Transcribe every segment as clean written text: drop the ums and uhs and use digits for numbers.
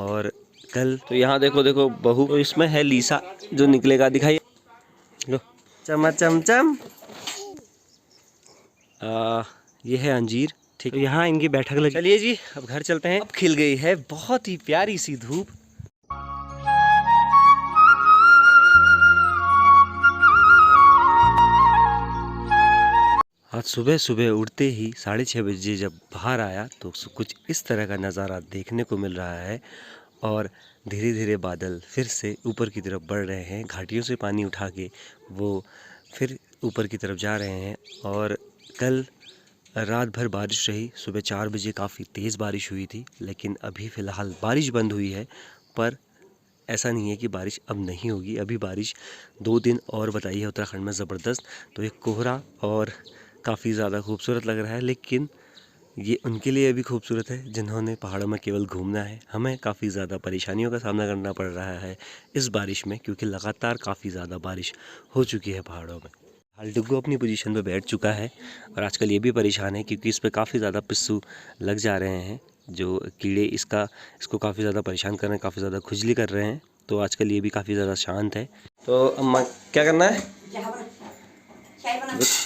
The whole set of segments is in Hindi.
और कल तो यहाँ देखो देखो बहू तो इसमें है लीसा जो निकलेगा, दिखाइए लो चमा चमचम। ये है अंजीर, ठीक है। यहाँ इनकी बैठक लगी। चलिए जी अब घर चलते हैं। अब खिल गई है बहुत ही प्यारी सी धूप। आज सुबह सुबह उठते ही 6:30 बजे जब बाहर आया तो कुछ इस तरह का नज़ारा देखने को मिल रहा है। और धीरे धीरे बादल फिर से ऊपर की तरफ बढ़ रहे हैं, घाटियों से पानी उठा के वो फिर ऊपर की तरफ जा रहे हैं। और कल रात भर बारिश रही, सुबह 4 बजे काफ़ी तेज़ बारिश हुई थी, लेकिन अभी फ़िलहाल बारिश बंद हुई है। पर ऐसा नहीं है कि बारिश अब नहीं होगी, अभी बारिश 2 दिन और बताई है उत्तराखंड में ज़बरदस्त। तो ये कोहरा और काफ़ी ज़्यादा खूबसूरत लग रहा है, लेकिन ये उनके लिए भी खूबसूरत है जिन्होंने पहाड़ों में केवल घूमना है। हमें काफ़ी ज़्यादा परेशानियों का सामना करना पड़ रहा है इस बारिश में, क्योंकि लगातार काफ़ी ज़्यादा बारिश हो चुकी है पहाड़ों में। हाल डुग्गू अपनी पोजीशन पे बैठ चुका है और आजकल ये भी परेशान है क्योंकि इस पर काफ़ी ज़्यादा पिस्सू लग जा रहे हैं, जो कीड़े इसको काफ़ी ज़्यादा परेशान कर रहे हैं, काफ़ी ज़्यादा खुजली कर रहे हैं। तो आजकल ये भी काफ़ी ज़्यादा शांत है। तो अम्मा क्या करना है?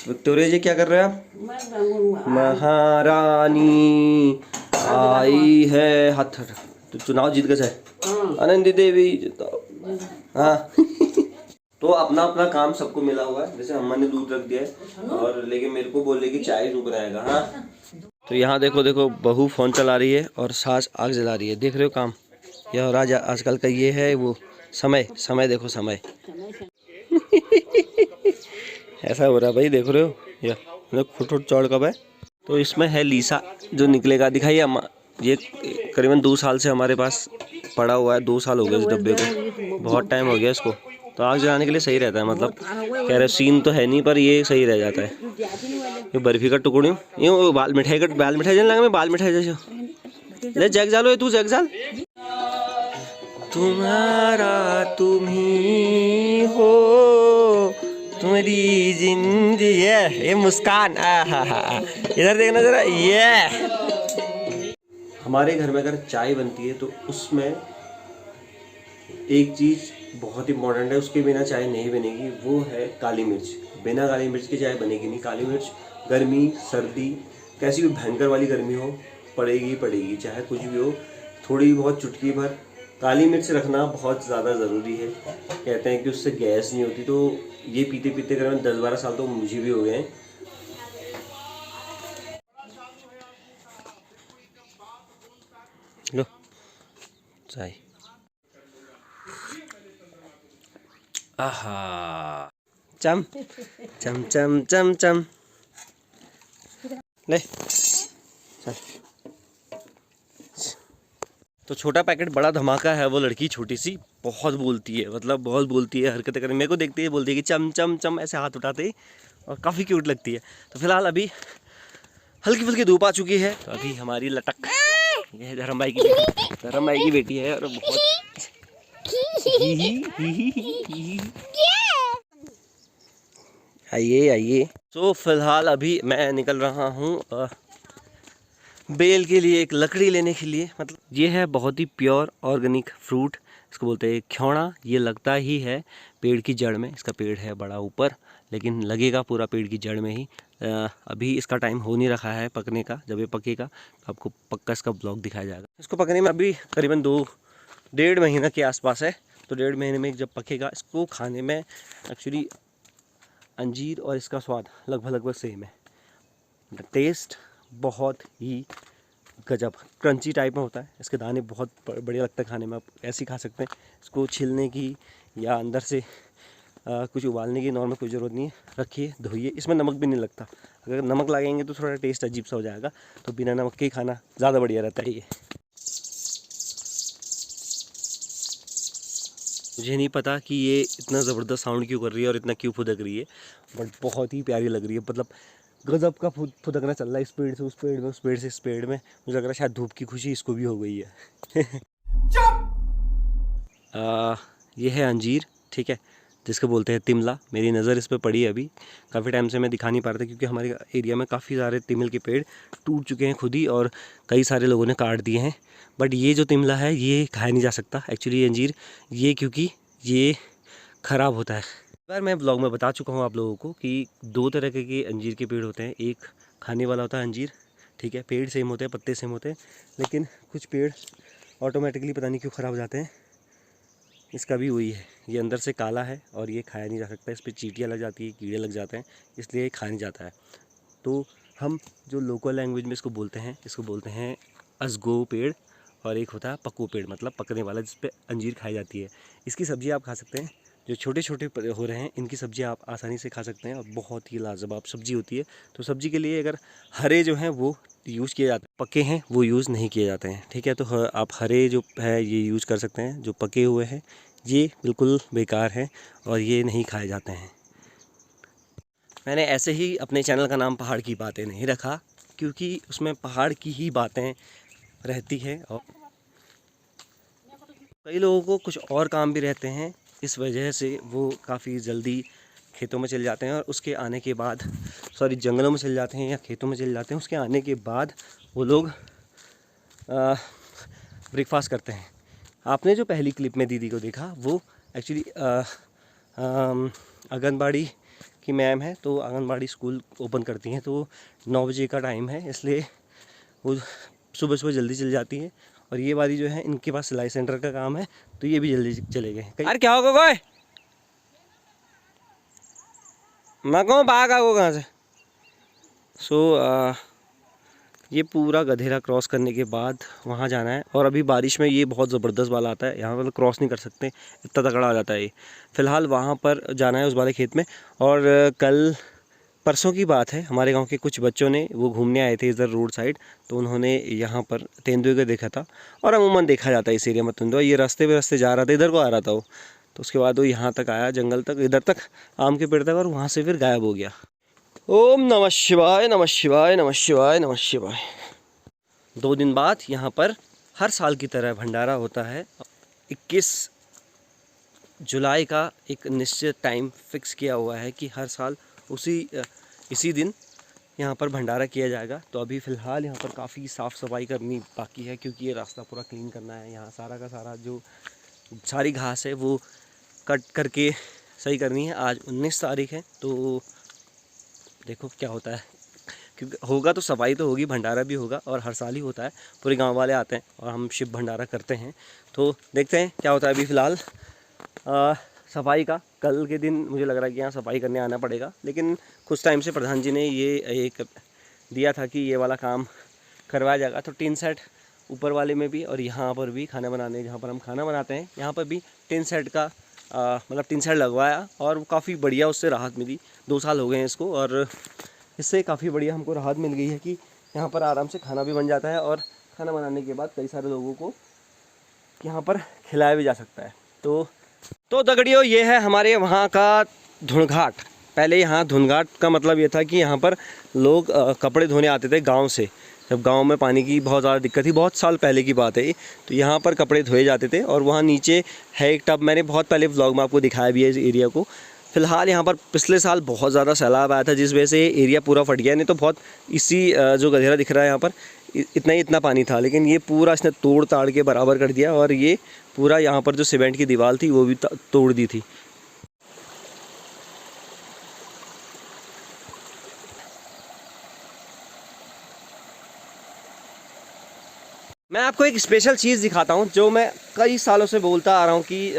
विक्टोरिया जी क्या कर रहे हैं आप? महारानी आई है हाथ। तो चुनाव जीत गए है, आनंदी देवी जिताओ। हाँ तो अपना अपना काम सबको मिला हुआ है। जैसे अम्मा ने दूध रख दिया है और लेकिन मेरे को बोल रही कि चाय रुक रहेगा। हाँ तो यहाँ देखो देखो बहू फ़ोन चला रही है और सास आग जला रही है, देख रहे हो काम यह हो रहा आजकल का। ये है वो समय देखो समय ऐसा हो रहा भाई, देख रहे हो या फुट चौड़ कब है। तो इसमें है लीसा जो निकलेगा, दिखाइए अम्मा। ये करीबन 2 साल से हमारे पास पड़ा हुआ है, 2 साल हो गए इस डब्बे को, बहुत टाइम हो गया इसको। तो आग जलाने के लिए सही रहता है, मतलब केरोसिन तो है नहीं पर ये सही रह जाता है। ये बर्फी का टुकड़ी यूँ बाल मिठाई जल लगा, मैं बाल मिठाई जैसे ले जग जालो, तू जग जाल। तुम्हारा तुम ही हो तुम्हारी जिंदगी है, ये मुस्कान इधर देखना जरा। ये हमारे घर में अगर चाय बनती है तो उसमें एक चीज़ बहुत इंपॉर्टेंट है, उसके बिना चाय नहीं बनेगी, वो है काली मिर्च। बिना काली मिर्च की चाय बनेगी नहीं। काली मिर्च गर्मी सर्दी कैसी भी भयंकर वाली गर्मी हो पड़ेगी पड़ेगी, चाहे कुछ भी हो, थोड़ी बहुत चुटकी भर काली मिर्च रखना बहुत ज़्यादा ज़रूरी है। कहते हैं कि उससे गैस नहीं होती। तो ये पीते पीते करीबन 10-12 साल तो मुझे भी हो गए हैं। लो चाय। आहा चम चम चम चम चम ले चल। तो छोटा पैकेट बड़ा धमाका है। वो लड़की छोटी सी बहुत बोलती है, मतलब बहुत बोलती है, हरकतें करने मेरे को देखती है, बोलती है कि चम चम चम ऐसे हाथ उठाते ही, और काफ़ी क्यूट लगती है। तो फिलहाल अभी हल्की फुल्की धूप आ चुकी है, तो अभी हमारी लटक ये है धर्म भाई की बेटी है और बहुत आइए आइए। तो फिलहाल अभी मैं निकल रहा हूँ बेल के लिए, एक लकड़ी लेने के लिए। मतलब ये है बहुत ही प्योर ऑर्गेनिक फ्रूट, इसको बोलते हैं ख्योड़ा। ये लगता ही है पेड़ की जड़ में, इसका पेड़ है बड़ा ऊपर, लेकिन लगेगा पूरा पेड़ की जड़ में ही। अभी इसका टाइम हो नहीं रखा है पकने का, जब ये पकेगा तो आपको पक्का इसका ब्लॉग दिखाया जाएगा। इसको पकने में अभी करीबन 2-1.5 महीना के आसपास है। तो 1.5 महीने में जब पकेगा, इसको खाने में एक्चुअली अंजीर और इसका स्वाद लगभग सेम है। टेस्ट बहुत ही गजब क्रंची टाइप में होता है। इसके दाने बहुत बढ़िया लगता है खाने में, आप ऐसे ही खा सकते हैं। इसको छीलने की या अंदर से कुछ उबालने की नॉर्मल कोई ज़रूरत नहीं है। रखिए धोइए, इसमें नमक भी नहीं लगता। अगर नमक लगाएंगे तो थोड़ा टेस्ट अजीब सा हो जाएगा, तो बिना नमक के ही खाना ज़्यादा बढ़िया रहता है। ये मुझे नहीं पता कि ये इतना ज़बरदस्त साउंड क्यों कर रही है और इतना क्यों फुदक रही है, बट बहुत ही प्यारी लग रही है। मतलब गजब का फुदकना चल रहा है, इस पेड़ से उस पेड़ में, उस पेड़ से इस पेड़ में। मुझे लग रहा है शायद धूप की खुशी इसको भी हो गई है। ये है अंजीर, ठीक है, जिसको बोलते हैं तिमला। मेरी नज़र इस पर पड़ी है अभी, काफ़ी टाइम से मैं दिखा नहीं पा रहा था क्योंकि हमारे एरिया में काफ़ी सारे तिमिल के पेड़ टूट चुके हैं खुद ही, और कई सारे लोगों ने काट दिए हैं। बट ये जो तिमला है ये खाया नहीं जा सकता एक्चुअली अंजीर, ये क्योंकि ये ख़राब होता है। बार मैं ब्लॉग में बता चुका हूँ आप लोगों को कि 2 तरह के अंजीर के पेड़ होते हैं। एक खाने वाला होता है अंजीर, ठीक है, पेड़ सेम होते हैं, पत्ते सेम होते हैं, लेकिन कुछ पेड़ ऑटोमेटिकली पता नहीं क्यों ख़राब हो जाते हैं। इसका भी वही है, ये अंदर से काला है और ये खाया नहीं जा सकता, इस पर चींटियाँ लग जाती है, कीड़े लग जाते हैं, इसलिए खाया नहीं जाता है। तो हम जो लोकल लैंग्वेज में इसको बोलते हैं अजगो पेड़, और एक होता है पक्कू पेड़, मतलब पकने वाला, जिस पे अंजीर खाई जाती है। इसकी सब्ज़ी आप खा सकते हैं, जो छोटे छोटे हो रहे हैं इनकी सब्ज़ी आप आसानी से खा सकते हैं और बहुत ही लाजवाब सब्ज़ी होती है। तो सब्ज़ी के लिए अगर हरे जो हैं वो यूज़ किए जाते हैं, पके हैं वो यूज़ नहीं किए जाते हैं, ठीक है। तो आप हरे जो है ये यूज़ कर सकते हैं, जो पके हुए हैं ये बिल्कुल बेकार हैं और ये नहीं खाए जाते हैं। मैंने ऐसे ही अपने चैनल का नाम पहाड़ की बातें नहीं रखा, क्योंकि उसमें पहाड़ की ही बातें रहती है और कई लोगों को कुछ और काम भी रहते हैं, इस वजह से वो काफ़ी जल्दी खेतों में चले जाते हैं और उसके आने के बाद जंगलों में चले जाते हैं या खेतों में चले जाते हैं। उसके आने के बाद वो लोग ब्रेकफास्ट करते हैं। आपने जो पहली क्लिप में दीदी को देखा वो एक्चुअली आंगनबाड़ी की मैम है, तो आंगनबाड़ी स्कूल ओपन करती हैं, तो 9 बजे का टाइम है, इसलिए वो सुबह सुबह जल्दी चल जाती है। और ये वाली जो है इनके पास सिलाई सेंटर का काम है, तो ये भी जल्दी चले गए। यार क्या होगा कोई, मैं कहूँ भाग आओ कहाँ से। ये पूरा गधेरा क्रॉस करने के बाद वहाँ जाना है, और अभी बारिश में ये बहुत ज़बरदस्त वाला आता है, यहाँ पर क्रॉस नहीं कर सकते, इतना तगड़ा आ जाता है ये। फ़िलहाल वहाँ पर जाना है उस वाले खेत में। और कल परसों की बात है, हमारे गांव के कुछ बच्चों ने वो घूमने आए थे इधर रोड साइड, तो उन्होंने यहाँ पर तेंदुए को देखा था, और अमूमन देखा जाता है इस एरिया में तेंदुआ। ये रास्ते जा रहा था, इधर को आ रहा था वो, तो उसके बाद वो यहाँ तक आया, जंगल तक, इधर तक आम के पेड़ तक, और वहाँ से फिर गायब हो गया। ओम नमः शिवाय, नमः शिवाय, नमः शिवाय, नमः शिवाय। 2 दिन बाद यहाँ पर हर साल की तरह भंडारा होता है। 21 जुलाई का एक निश्चित टाइम फिक्स किया हुआ है कि हर साल इसी दिन यहाँ पर भंडारा किया जाएगा। तो अभी फ़िलहाल यहाँ पर काफ़ी साफ़ सफाई करनी बाकी है, क्योंकि ये रास्ता पूरा क्लीन करना है। यहाँ सारा का सारा जो सारी घास है वो कट करके सही करनी है। आज 19 तारीख है, तो देखो क्या होता है, क्योंकि होगा तो सफाई तो होगी, भंडारा भी होगा, और हर साल ही होता है, पूरे गांव वाले आते हैं और हम शिव भंडारा करते हैं। तो देखते हैं क्या होता है। अभी फ़िलहाल सफाई का कल के दिन मुझे लग रहा है कि यहाँ सफाई करने आना पड़ेगा, लेकिन कुछ टाइम से प्रधान जी ने ये एक दिया था कि ये वाला काम करवाया जाएगा। तो टिन सेट ऊपर वाले में भी और यहाँ पर भी, खाना बनाने जहाँ पर हम खाना बनाते हैं यहाँ पर भी टिन सेट का मतलब टिन सेट लगवाया, और वो काफ़ी बढ़िया उससे राहत मिली। 2 साल हो गए हैं इसको, और इससे काफ़ी बढ़िया हमको राहत मिल गई है कि यहाँ पर आराम से खाना भी बन जाता है, और खाना बनाने के बाद कई सारे लोगों को यहाँ पर खिलाया भी जा सकता है। तो दगड़ियों, ये है हमारे वहाँ का धुनघाट। पहले यहाँ धुनघाट का मतलब ये था कि यहाँ पर लोग कपड़े धोने आते थे गांव से, जब गांव में पानी की बहुत ज़्यादा दिक्कत थी, बहुत साल पहले की बात है ये। तो यहाँ पर कपड़े धोए जाते थे, और वहाँ नीचे है एक टब, मैंने बहुत पहले व्लॉग में आपको दिखाया भी है इस एरिया को। फ़िलहाल यहाँ पर पिछले साल बहुत ज़्यादा सैलाब आया था, जिस वजह से एरिया पूरा फट गया। नहीं तो बहुत इसी जो गधेरा दिख रहा है यहाँ पर इतना पानी था, लेकिन ये पूरा इसने तोड़ ताड़ के बराबर कर दिया, और ये पूरा यहाँ पर जो सीमेंट की दीवार थी वो भी तोड़ दी थी। मैं आपको एक स्पेशल चीज़ दिखाता हूँ, जो मैं कई सालों से बोलता आ रहा हूँ कि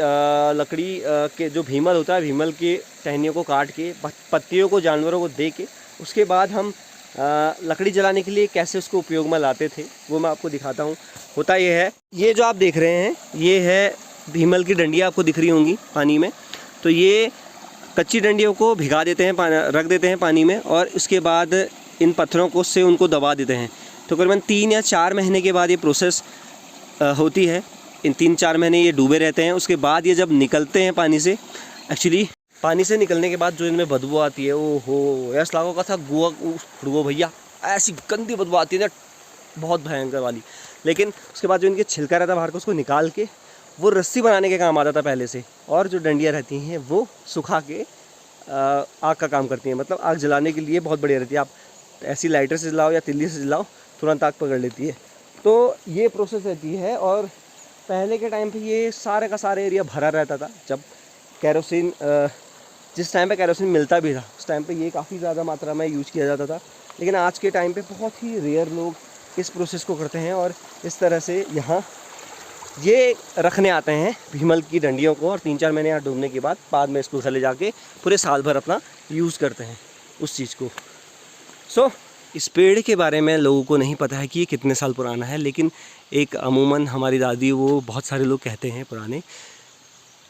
लकड़ी के जो भीमल होता है, भीमल के टहनियों को काट के, पत्तियों को जानवरों को दे के, उसके बाद हम लकड़ी जलाने के लिए कैसे उसको उपयोग में लाते थे, वो मैं आपको दिखाता हूँ। होता ये है, ये जो आप देख रहे हैं ये है भीमल की डंडियाँ, आपको दिख रही होंगी पानी में। तो ये कच्ची डंडियों को भिगा देते हैं, रख देते हैं पानी में, और उसके बाद इन पत्थरों को से उनको दबा देते हैं। तो करीबन 3 या 4 महीने के बाद ये प्रोसेस होती है। इन 3-4 महीने ये डूबे रहते हैं। उसके बाद ये जब निकलते हैं पानी से, एक्चुअली पानी से निकलने के बाद जो इनमें बदबू आती है, वो हो ऐसा लागो का था गुआ भैया, ऐसी गंदी बदबू आती है ना, बहुत भयंकर वाली। लेकिन उसके बाद जो इनके छिलका रहता है बाहर का, उसको निकाल के वो रस्सी बनाने के काम आता था पहले से, और जो डंडियाँ रहती हैं वो सुखा के आग का काम करती हैं। मतलब आग जलाने के लिए बहुत बढ़िया रहती है। आप ऐसी लाइटर से जलाओ या तिल्ली से जलाओ, तुरंत आग पकड़ लेती है। तो ये प्रोसेस रहती है। और पहले के टाइम पे ये सारे का सारा एरिया भरा रहता था। जब केरोसिन जिस टाइम पे केरोसिन मिलता भी था उस टाइम पे ये काफ़ी ज़्यादा मात्रा में यूज़ किया जाता था। लेकिन आज के टाइम पे बहुत ही रेयर लोग इस प्रोसेस को करते हैं और इस तरह से यहाँ ये रखने आते हैं भीमल की डंडियों को, और 3-4 महीने यहाँ डूबने के बाद में इसको घर ले जाके पूरे साल भर अपना यूज़ करते हैं उस चीज़ को। सो इस पेड़ के बारे में लोगों को नहीं पता है कि ये कितने साल पुराना है, लेकिन एक अमूमन हमारी दादी, वो बहुत सारे लोग कहते हैं पुराने,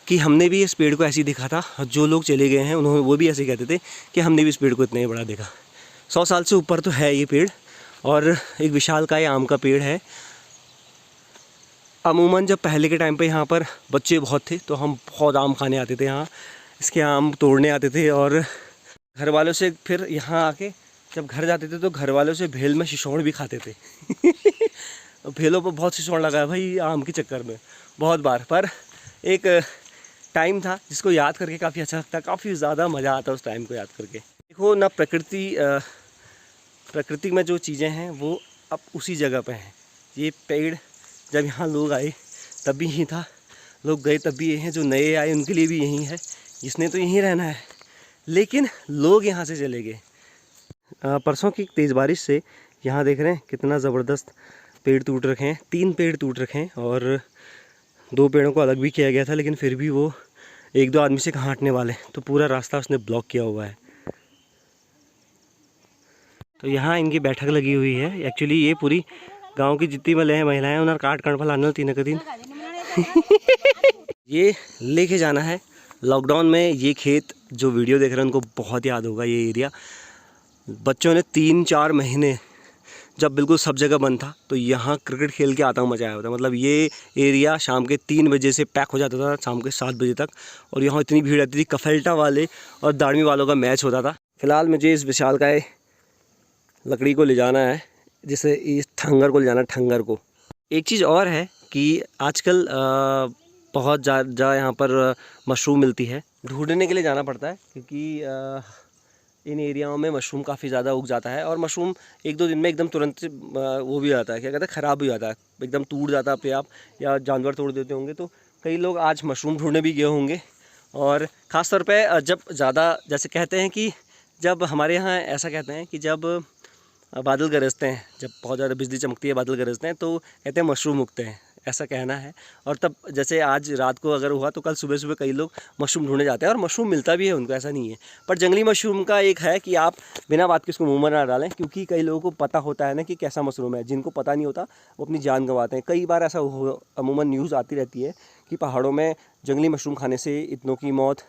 कि हमने भी इस पेड़ को ऐसे ही देखा था। और जो लोग चले गए हैं उन्होंने वो भी ऐसे कहते थे कि हमने भी इस पेड़ को इतना ही बड़ा देखा। 100 साल से ऊपर तो है ये पेड़, और एक विशालकाय आम का पेड़ है। अमूमन जब पहले के टाइम पे यहाँ पर बच्चे बहुत थे तो हम बहुत आम खाने आते थे यहाँ, इसके आम तोड़ने आते थे। और घर वालों से फिर यहाँ आके जब घर जाते थे तो घर वालों से भेल में सिसौड़ भी खाते थे। भेलों पर बहुत सिसौड़ लगा है भाई आम के चक्कर में बहुत बार। पर एक टाइम था जिसको याद करके काफ़ी अच्छा लगता, काफ़ी ज़्यादा मज़ा आता उस टाइम को याद करके। देखो ना, प्रकृति में जो चीज़ें हैं वो अब उसी जगह पे हैं। ये पेड़ जब यहाँ लोग आए तब भी यहीं था, लोग गए तब भी यहीं हैं, जो नए आए उनके लिए भी यहीं है, जिसने तो यहीं रहना है। लेकिन लोग यहाँ से चले गए। परसों की तेज़ बारिश से यहाँ देख रहे हैं कितना ज़बरदस्त पेड़ टूट रखे हैं। 3 पेड़ टूट रखे हैं और 2 पेड़ों को अलग भी किया गया था, लेकिन फिर भी वो 1-2 आदमी से कहाँ हटने वाले, तो पूरा रास्ता उसने ब्लॉक किया हुआ है। तो यहाँ इनकी बैठक लगी हुई है। एक्चुअली ये पूरी गांव की जितनी महिलाएं उन्हें काट कणफल आने 3 का दिन ये लेके जाना है। लॉकडाउन में ये खेत जो वीडियो देख रहे हैं उनको बहुत याद होगा ये एरिया। बच्चों ने 3-4 महीने जब बिल्कुल सब जगह बंद था तो यहाँ क्रिकेट खेल के आतंक मचाया होता। मतलब ये एरिया शाम के 3 बजे से पैक हो जाता था शाम के 7 बजे तक, और यहाँ इतनी भीड़ रहती थी। कफेल्टा वाले और दाड़मी वालों का मैच होता था। फिलहाल मुझे इस विशालकाय लकड़ी को ले जाना है, जिसे इस ठंगर को ले जाना है, ठंगर को। एक चीज़ और है कि आजकल बहुत ज़्यादा यहाँ पर मशरूम मिलती है। ढूंढने के लिए जाना पड़ता है क्योंकि इन एरियाओं में मशरूम काफ़ी ज़्यादा उग जाता है। और मशरूम 1-2 दिन में एकदम तुरंत वो भी आता है, क्या कहते हैं, ख़राब भी जाता है, एकदम टूट जाता है अपने आप, या जानवर तोड़ देते होंगे। तो कई लोग आज मशरूम ढूंढने भी गए होंगे। और ख़ास तौर पे जब ज़्यादा, जैसे कहते हैं कि जब हमारे यहाँ ऐसा कहते हैं कि जब बादल गरजते हैं, जब बहुत ज़्यादा बिजली चमकती है, बादल गरजते हैं, तो कहते हैं मशरूम उगते हैं, ऐसा कहना है। और तब जैसे आज रात को अगर हुआ तो कल सुबह सुबह कई लोग मशरूम ढूंढने जाते हैं और मशरूम मिलता भी है उनको, ऐसा नहीं है। पर जंगली मशरूम का एक है कि आप बिना बात के उसको मुँह में ना डालें, क्योंकि कई लोगों को पता होता है ना कि कैसा मशरूम है। जिनको पता नहीं होता वो अपनी जान गंवाते हैं। कई बार ऐसा अमूमन न्यूज़ आती रहती है कि पहाड़ों में जंगली मशरूम खाने से इतनों की मौत,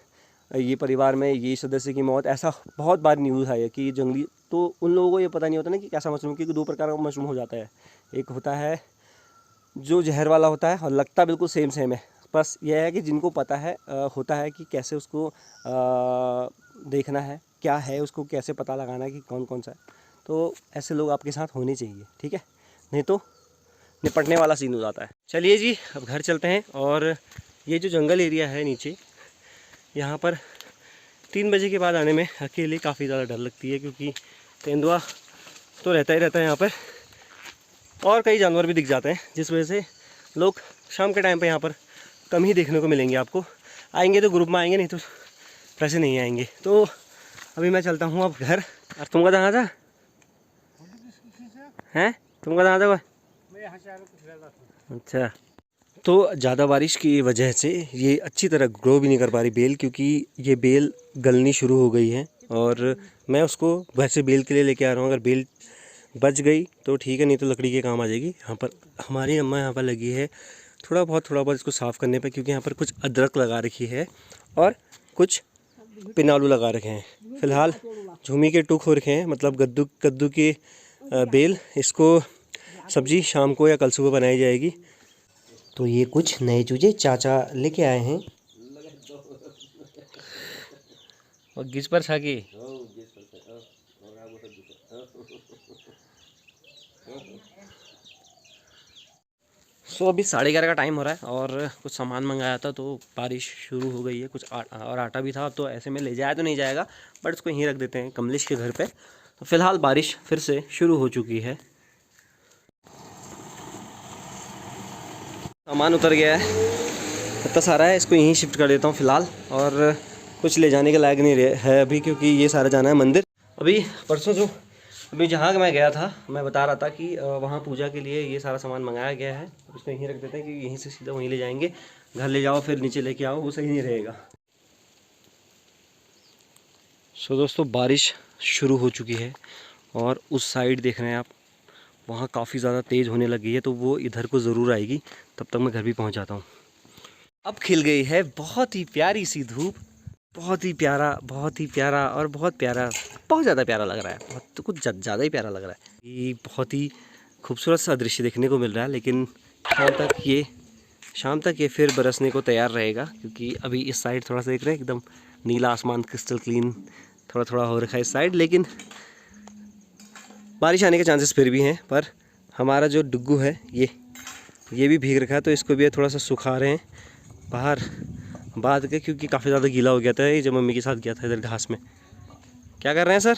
ये परिवार में ये सदस्य की मौत, ऐसा बहुत बार न्यूज़ है कि जंगली। तो उन लोगों को ये पता नहीं होता ना कि कैसा मशरूम, क्योंकि 2 प्रकार का मशरूम हो जाता है। एक होता है जो जहर वाला होता है और लगता बिल्कुल सेम है। बस यह है कि जिनको पता है होता है कि कैसे उसको देखना है, क्या है उसको कैसे पता लगाना है कि कौन कौन सा है। तो ऐसे लोग आपके साथ होने चाहिए, ठीक है, नहीं तो निपटने वाला सीन हो जाता है। चलिए जी, अब घर चलते हैं। और ये जो जंगल एरिया है नीचे, यहाँ पर 3 बजे के बाद आने में अकेले काफ़ी ज़्यादा डर लगती है, क्योंकि तेंदुआ तो रहता ही रहता है यहाँ पर, और कई जानवर भी दिख जाते हैं, जिस वजह से लोग शाम के टाइम पे यहाँ पर कम ही देखने को मिलेंगे आपको। आएंगे तो ग्रुप में आएंगे, नहीं तो वैसे नहीं आएंगे। तो अभी मैं चलता हूँ अब घर। और तुमका कहाँ था हैं, तुमका कहाँ था? अच्छा, तो ज़्यादा बारिश की वजह से ये अच्छी तरह ग्रो भी नहीं कर पा रही बेल, क्योंकि ये बेल गलनी शुरू हो गई है। और मैं उसको वैसे बेल के लिए लेके आ रहा हूँ। अगर बेल बच गई तो ठीक है, नहीं तो लकड़ी के काम आ जाएगी। यहाँ पर हमारी अम्मा यहाँ पर लगी है थोड़ा बहुत इसको साफ़ करने पे, क्योंकि यहाँ पर कुछ अदरक लगा रखी है और कुछ पिनालू लगा रखे हैं। फ़िलहाल झूमी के टुक हो रखे हैं, मतलब कद्दू के बेल। इसको सब्ज़ी शाम को या कल सुबह बनाई जाएगी। तो ये कुछ नए चूजे चाचा लेके आए हैं। और गिज पर छाके सो अभी 11:30 का टाइम हो रहा है और कुछ सामान मंगाया था, तो बारिश शुरू हो गई है। कुछ और आटा भी था, तो ऐसे में ले जाया तो नहीं जाएगा, बट इसको यहीं रख देते हैं कमलेश के घर पे। तो फिलहाल बारिश फिर से शुरू हो चुकी है। सामान उतर गया है, इतना सारा है, इसको यहीं शिफ्ट कर देता हूँ फ़िलहाल। और कुछ ले जाने के लायक नहीं है अभी, क्योंकि ये सारा जाना है मंदिर। अभी परसों जो अभी जहाँ मैं गया था, मैं बता रहा था कि वहाँ पूजा के लिए ये सारा सामान मंगाया गया है। उसको यहीं रख देते हैं, क्योंकि यहीं से सीधा वहीं ले जाएंगे। घर ले जाओ फिर नीचे लेके आओ, वो सही नहीं रहेगा। सो दोस्तों, बारिश शुरू हो चुकी है और उस साइड देख रहे हैं आप, वहाँ काफ़ी ज़्यादा तेज़ होने लगी है, तो वो इधर को ज़रूर आएगी। तब तक मैं घर भी पहुँच जाता हूँ। अब खिल गई है बहुत ही प्यारी सी धूप, बहुत ही प्यारा और बहुत प्यारा, बहुत ज़्यादा प्यारा लग रहा है। बहुत तो कुछ ज़्यादा ही प्यारा लग रहा है। ये बहुत ही खूबसूरत सा दृश्य देखने को मिल रहा है, लेकिन शाम तक ये फिर बरसने को तैयार रहेगा, क्योंकि अभी इस साइड थोड़ा सा देख रहे हैं, एकदम नीला आसमान, क्रिस्टल क्लीन थोड़ा थोड़ा हो रखा है इस साइड। लेकिन बारिश आने के चांसेस फिर भी हैं। पर हमारा जो डुग्गू है ये भी भीग रखा है, तो इसको भी थोड़ा सा सुखा रहे हैं बाहर बांध के, क्योंकि काफ़ी ज़्यादा गीला हो गया था ये जब मम्मी के साथ गया था इधर घास में। क्या कर रहे हैं सर?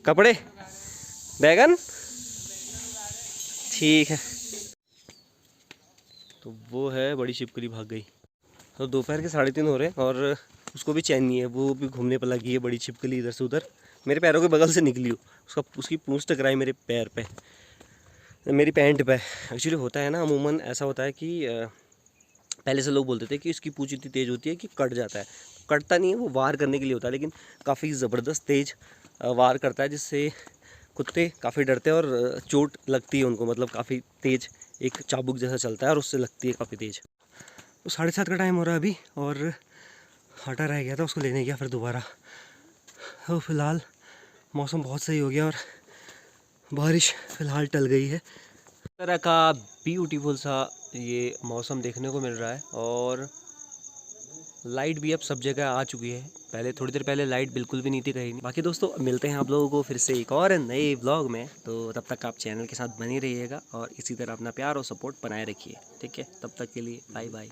कपड़े, बैगन, ठीक है। तो वो है बड़ी छिपकली भाग गई। तो दोपहर के 3:30 हो रहे हैं और उसको भी चैन नहीं है, वो भी घूमने पर लगी है बड़ी छिपकली इधर से उधर। मेरे पैरों के बगल से निकली हो, उसकी पूंछ टकराई मेरे पैर पे, मेरी पैंट पे। एक्चुअली होता है ना, अमूमन ऐसा होता है कि पहले से लोग बोलते थे कि इसकी पूंछ इतनी तेज़ होती है कि कट जाता है। कटता नहीं है, वो वार करने के लिए होता है, लेकिन काफ़ी ज़बरदस्त तेज़ वार करता है, जिससे कुत्ते काफ़ी डरते हैं और चोट लगती है उनको। मतलब काफ़ी तेज़ एक चाबुक जैसा चलता है और उससे लगती है काफ़ी तेज़। तो 7:30 का टाइम हो रहा है अभी, और आटा रह गया था, उसको लेने गया फिर दोबारा। तो फिलहाल मौसम बहुत सही हो गया और बारिश फ़िलहाल टल गई है। इस तरह का ब्यूटीफुल सा ये मौसम देखने को मिल रहा है, और लाइट भी अब सब जगह आ चुकी है। पहले थोड़ी देर पहले लाइट बिल्कुल भी नहीं थी कहीं। बाकी दोस्तों, मिलते हैं आप लोगों को फिर से एक और नए व्लॉग में। तो तब तक आप चैनल के साथ बने रहिएगा और इसी तरह अपना प्यार और सपोर्ट बनाए रखिए, ठीक है? तब तक के लिए बाय बाय।